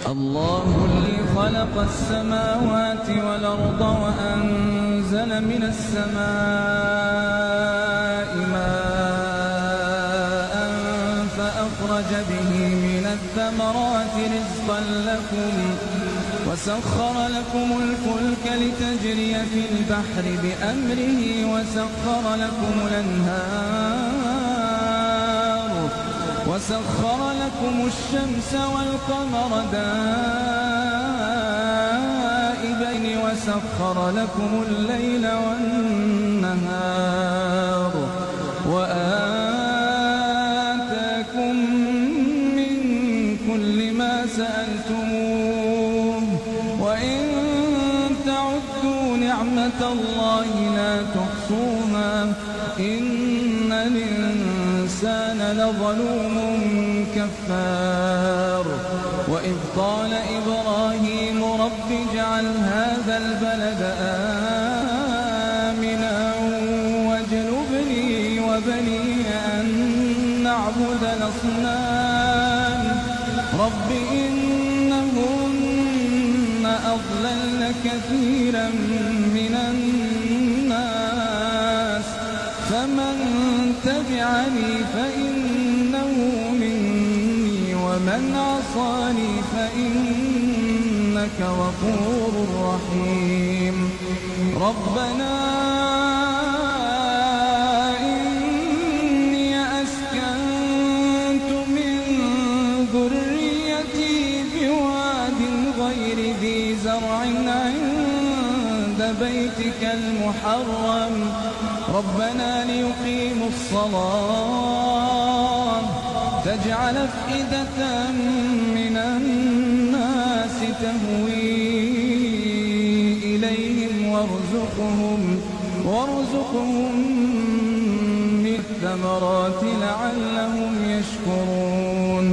الله الذي خلق السماوات والأرض وأنزل من السماء ماء فأخرج به من الثمرات رزقا لكم وسخر لكم الفلك لتجري في البحر بأمره وسخر لكم الشمس والقمر دائبين وسخر لكم الليل والنهار وآتاكم من كل ما سألتموه وإن تعدوا نعمة الله لا تحصوها إن الإنسان لظلوم كفار. وإذ قال إبراهيم رب اجعل هذا البلد آمنا واجنبني وبني أن نعبد الأصنام رب إنهن أضللن كثيرا من الناس فمن تبعني فإنه مني ومن عصاني فإنك غفور رحيم. ربنا إني أسكنت من ذريتي بواد غير ذي زرع عند بيتك المحرم ربنا ليقيموا الصلاة تجعل أفئدة من الناس تهوي إليهم وارزقهم من الثمرات لعلهم يشكرون.